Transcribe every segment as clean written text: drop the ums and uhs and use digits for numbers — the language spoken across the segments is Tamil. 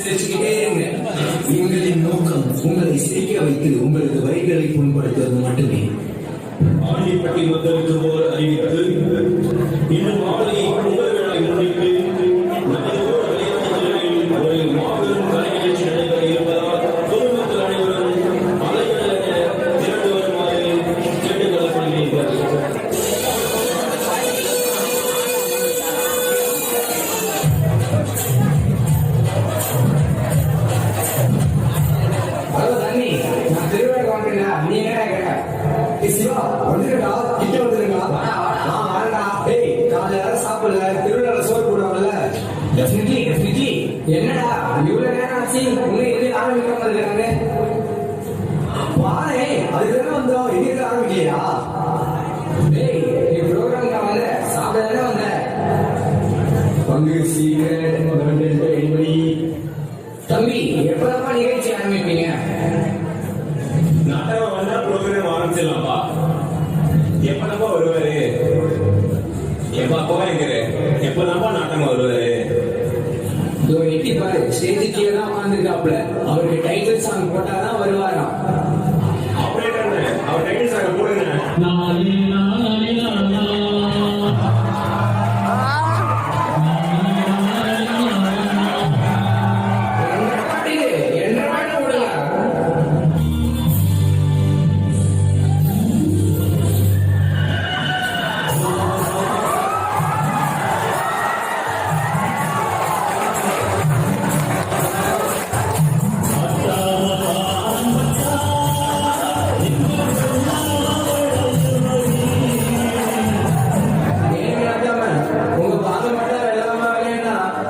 சிரிச்சுக்கிட்டே இருங்க. இவங்களின் நோக்கம் உங்களை சிரிக்க வைத்து உங்களது வரிகளை புண்படுத்துவது மட்டுமே. ஆண்டிப்பட்டி மக்களுக்கு ஓர் அறிவிப்பு. இன்னும் மாலை பொங்கல் விழாவை முன்னிட்டு நமது ஊர் விளையாட்டுகளில் ஒரு மாபெரும் கலை நிகழ்ச்சி நடைபெற இருப்பதால் பொதுமக்கள் அனைவரும் அலைக்கடலென திரண்டு வருமாறு கேட்டுக்கொள்ளப்படுகிறீர்கள். சிவா வந்துருக்கா, கிட்ட வந்துருக்கா, வரடா. டேய், காலையில சாப்பிடல, திருவிழால சோறு போடுவாங்கல்ல. டெஃபினெட்லி. என்னடா இவ்வளவு நேரம் ஆச்சு, இன்னும் எது ஆரம்பிக்காம இருக்காங்க? வாரே, அதுக்கு வந்தோம், எங்க ஆரம்பிக்கலையா? டேய், நீ ப்ரோக்ராம்க்கு வந்த, சாப்பிட வந்த. பங்கு சீக்கிரம் தம்பி, எப்பதாப்பா நிகழ்ச்சி ஆரம்பிப்பீங்க? நாட்டகம் வந்தா ப்ரோக்ராம் ஆரம்பிச்சிடலாம்ப்பா. எப்பதாப்பா வருவாரு? அப்பா இருக்கிறேன். எப்பதாப்பா நாட்டகம் வருவாரு? எட்டி பாரு, ஸ்டேஜ் கீழே தான் உட்காந்துருக்காப்ல. அவருக்கு டைட்டில் சாங் போட்டாதான் வருவாராம். ஆபரேட்டர், அவர் டைட்டில் சாங் போடுங்க.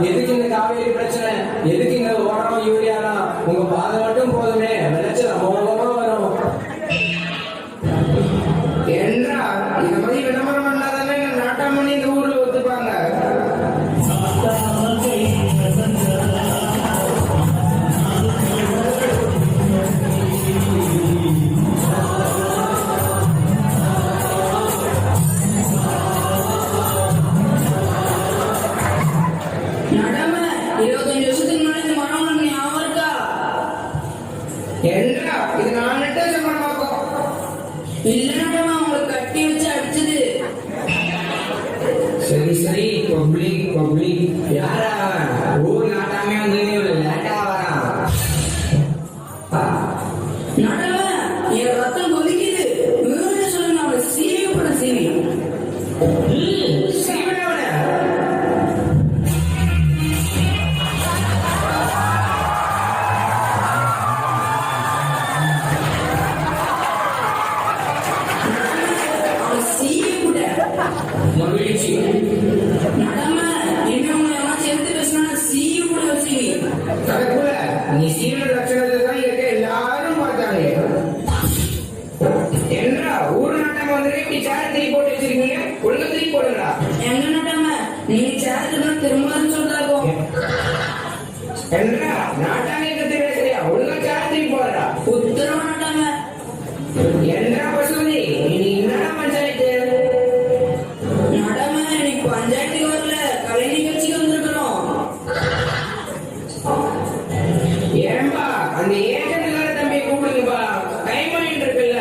எதுக்கு இந்த காவேரி பிரச்சனை, எதுக்கு இந்த ஓரம் யூரியானா? உங்க பாதை மட்டும் போதுமே, விளைச்சல் அமோகமா வரும். என்றா இந்த மாதிரி விளம்பரம் பண்ணாதானே நாட்டம் பண்ணி இந்த ஊர்ல ஒத்துப்பாங்க. என்றா இது நான் நட்ட சம்பளமாக்கும். இல்லைன்னா அவங்களை கட்டி வச்சு அடிச்சது. சரி பப்ளிக் யாரா ஊர் நாட்டாமே வந்து லேட்டா வரான். நடவன் என் ரத்தம் கொதிக்குது. வீடு சொல்லுங்க, அவளை சீவி பண்ண சீவி. மகிழ்ச்சி நடம என்ன சேர்த்து பேசினா சீவி கூட வசீவி. கரெக்டுல நீ சீவியோட லட்சணத்தை தான் இருக்க எல்லாரும் பார்த்தாங்க. என்றா ஊர் நாட்டம் வந்து இப்படி சேர தீ போட்டு வச்சிருக்கீங்க, ஒழுங்கு தீ போடுங்களா? எங்க நடம நீங்க சேர்த்துதான் திரும்பன்னு சொல்றாங்க. என்றா நாட்டாங்க பேசுறியா, ஒழுங்கா சேர தீ போடுறா. உத்தரவு நடம என்றா பசுமதி நீ என்னடா பஞ்சாயத்து? நடம இன்னைக்கு பஞ்சாயத்துக்கு வரல, கலை நிகழ்ச்சிக்கு வந்திருக்கிறோம். ஏன்பா அந்த ஏஜென்ட்கார தம்பி கூப்பிடுங்கப்பா, டைம் ஆயிட்டு இருக்குல்ல.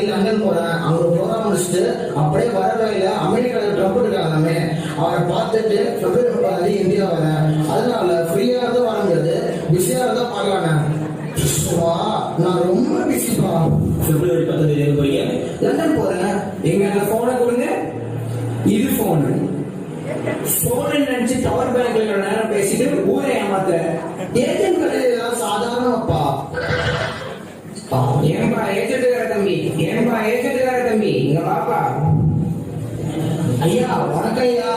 லண்டன் போறேன், அவங்க ப்ரோக்ராம் முடிச்சுட்டு அப்படியே வர வழியில அமெரிக்கால ட்ரம்ப் இருக்காங்க, அவரை பார்த்துட்டு பிப்ரவரி 30 இந்தியா வரேன். அதனால ஃப்ரீயா இருந்தா வர முடியாது, பிஸியா இருந்தா பார்க்கலாம். நான் ரொம்ப பிஸிப்பா. பிப்ரவரி 10 எங்க போறீங்க? லண்டன் போறேன். எங்க போனை கொடுங்க. இது போன் நினைச்சு பவர் பேங்க்ல நேரம் பேசிட்டு ஊரை ஏமாத்த ஏஜென்ட் கடையில சாதாரணப்பா. ஏன்பா ஏஜென்ட்கார தம்பி இங்க வாப்பா. ஐயா வணக்கம் ஐயா.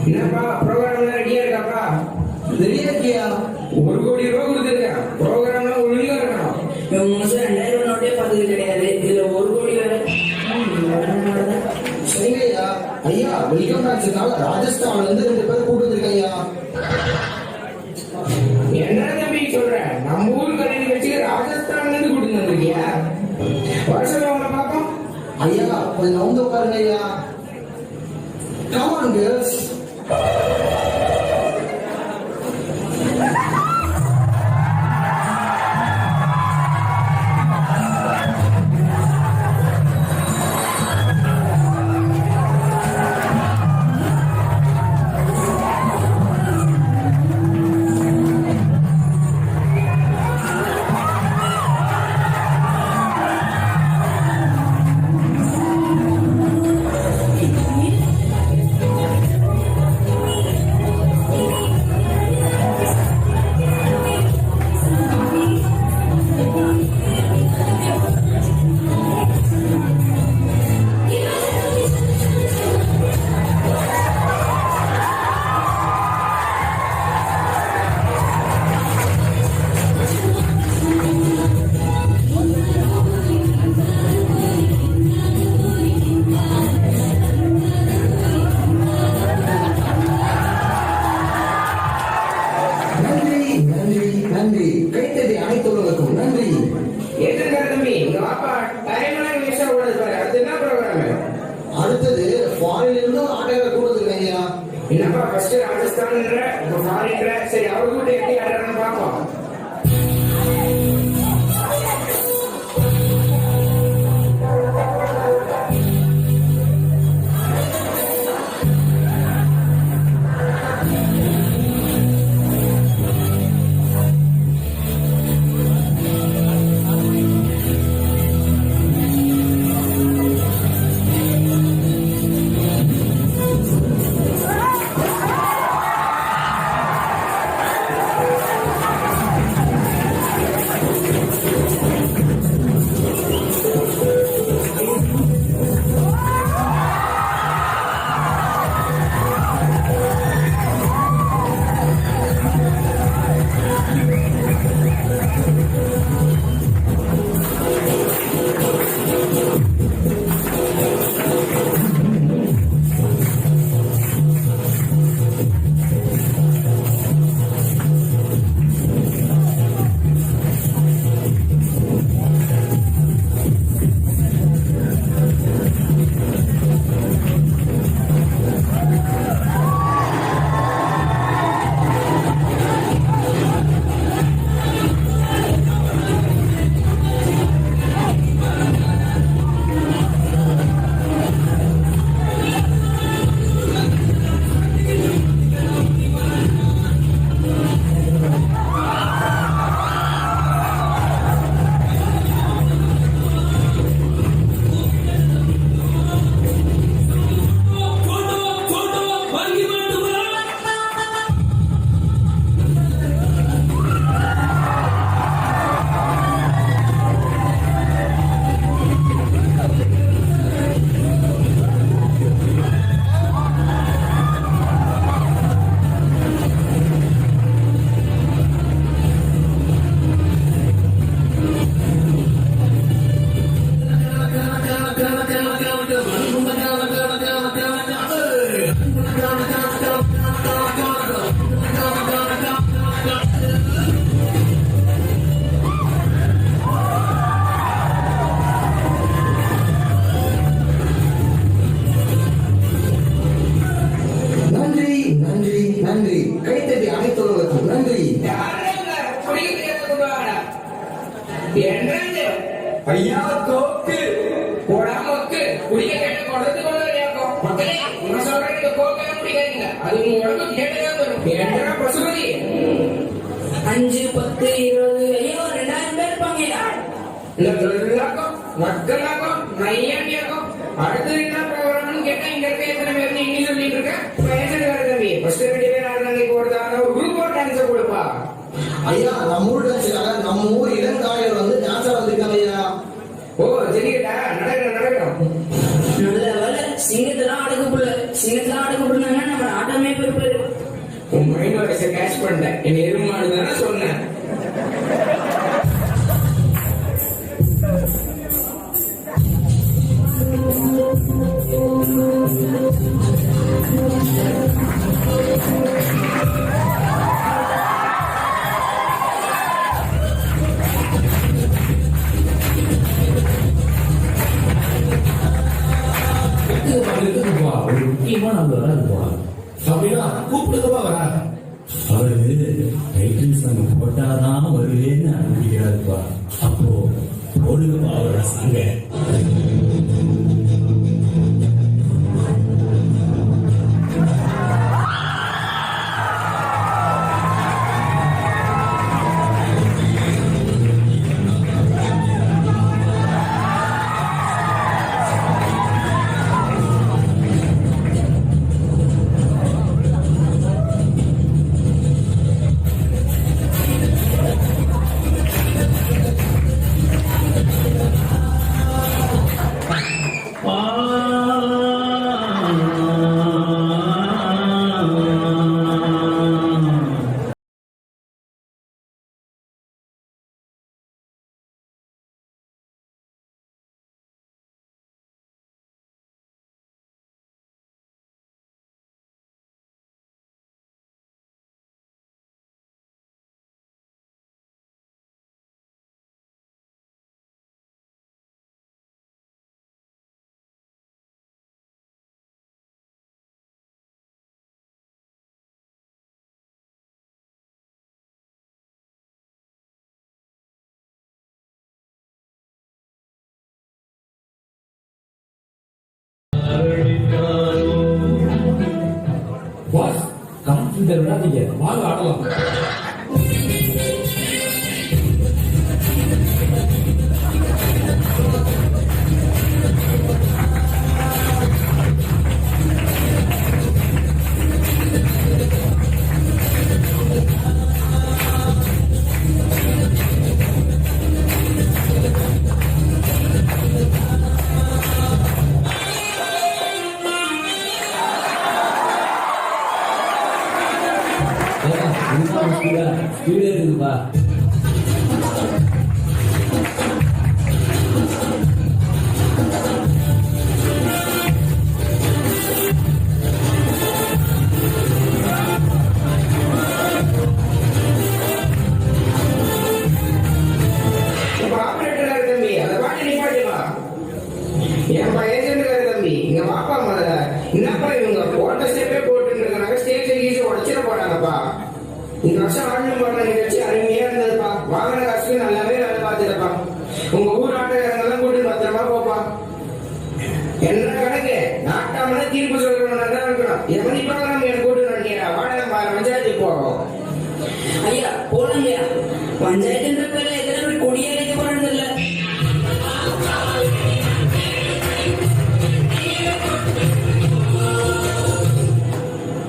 என்னப்பா ப்ரோக்ராம் ரெடியா இருக்காப்பா? தெரியாக்கியா 1 கோடி ரூபாய் கொடுத்துருக்கேன். ப்ரோக்ராம்லாம் ஒழுங்கா இருக்கணும். இவன் மோசம் 2000 நோட்டே பார்த்தது கிடையாது. இதுல 1 கோடி வேற. சரிங்க ஐயா. ஐயா வெல்கம் மேட்சுக்காக ராஜஸ்தான்ல இருந்து 2 பேர் கூட்டு வந்திருக்கேன் ஐயா. என்ன தம்பி சொல்ற? நம்ம ஊர் கடையை வச்சு ராஜஸ்தான்ல இருந்து கூட்டிட்டு வந்திருக்கியா? வருஷம் அவங்களை பார்ப்போம். ஐயா கொஞ்சம் நவுந்து உட்காருங்க ஐயா. Come on girls. நன்றி. கைத்தறி அனைத்துள்ளவர்களுக்கும் நன்றி. ஏற்றுங்க தம்பி. இங்க வாப்பா. டைம் எல்லாம் வேஸ்ட் ஆகக்கூடாது பாரு. அது என்ன ப்ரோக்ராம்? அடுத்தது ஃபாரின்ல இருந்து ஆட்டையாளர் கூட்டு வந்திருக்கேன் ஐயா. என்னப்பா ஃபர்ஸ்ட் ராஜஸ்தான்ன்ற இப்ப ஃபாரின்ன்ற. சரி அவரு கூட எப்படி ஆடுறான்னு பார்ப்போம். ஐயா கோக்கு போடாமக்கு குடிக்க கேட்ட கொடுத்து கொண்டு வரையாக்கும் மக்களே இவன் சொல்றீங்க கோக்க குடிக்காதீங்க அது உங்க உடம்பு கேட்டுதான் வரும் ஏன்னா பசுபதி 5 10 20 ஐயோ 2000 பேர் இருப்பாங்கயா எல்லாருக்கும் மக்களாக்கும் நையாண்டியாக்கும் அடுத்து என்ன ப்ரோக்ராம்னு கேட்டா இங்க இருக்க எத்தனை பேர் நீ சொல்லிட்டு இருக்க பேசுறது வேற தம்பி ஃபர்ஸ்ட் 2 பேர் ஆடுறாங்க போறதான ஒரு குரூப் ஒரு டான்ஸ் கொடுப்பா ஐயா நம்ம ஊர் டான்ஸ்க்காக நம்ம ஊர் இளங்காயர் வந்து டான்ஸா வந்திருக்காங்க ஐயா. ஓ சரிடா நடக்கட்டும் நல்ல வேலை சிங்கத்தெல்லாம் அடக்க புள்ள சிங்கத்தெல்லாம் அடக்க புள்ளாங்கன்னா நம்ம ஆட்டமே போயிருப்பாரு உன் மைண்ட் வாய்ஸ் கேட்ச் கேட்ச் பண்ணிட்டேன். என்ன எருமாடு தானே சொன்னேன். ஒரு முக்கியமான ஆள் வராதுப்பா. அப்படின்னா கூப்பிடுங்கப்பா வரேன். அவரு டைட்டில் சாங் போட்டாதான் வருவேன்னு அனுப்பிக்கிறாருப்பா. அப்போ போடுங்கப்பா அவரோட சாங்க. பாஸ் கான்ஃபிடன்ட் விடாதீங்க, வாங்க ஆடலாம். ஸ்பீடே இருக்குதுப்பா. ஆபரேட்டர் தம்பி, அந்த பாட்டு நிப்பாட்டுமா. என் ஏஜென்ட் தம்பி, இங்க வாப்பா முதல்ல. என்னப்பா இவங்க போட்ட ஸ்டெப்பே போட்டு இருக்காங்க, ஸ்டேஜ் ஈஸி உடச்சிட போறாங்கப்பா. இந்த வருஷம் ஆடணும் போடுற நிகழ்ச்சி அருமையா இருந்ததுப்பா. வாகன காசுக்கு நல்லாவே வேலை பார்த்துட்டப்பா. உங்க ஊர் ஆட்டக்காரங்கெல்லாம் கூட்டு பத்திரமா போப்பா. என்ன கணக்கு நாட்டாமல தீர்ப்பு சொல்றவங்க தான் இருக்கணும். எவனிப்பாங்க நம்ம எனக்கு கூட்டு நினைக்கிறா. வாடகை பஞ்சாயத்துக்கு போவோம். ஐயா போலங்க. பஞ்சாயத்துன்ற பேர்ல எத்தனை பேர் கொடியேறிக்க போறது இல்ல.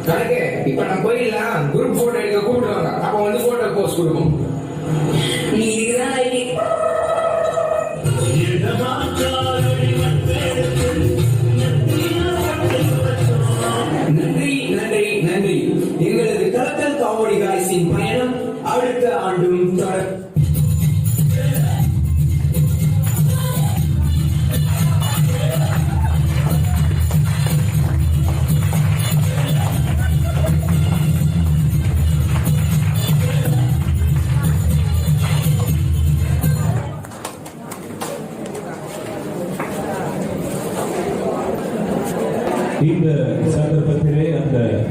கணக்கு இப்ப நம்ம போயிடலாம். குரூப் போட்டோ எடுக்க கூப்பிடுவாங்க. அப்ப வந்து போட்டோ போஸ்ட் கொடுப்போம். நீ இதுதான் ஐடி. நன்றி நன்றி நன்றி. எங்களது கலக்கல் காமெடி காய்ஸின் பயணம் அடுத்த ஆண்டும் தொடர். இந்த சந்தர்ப்பத்திலே அந்த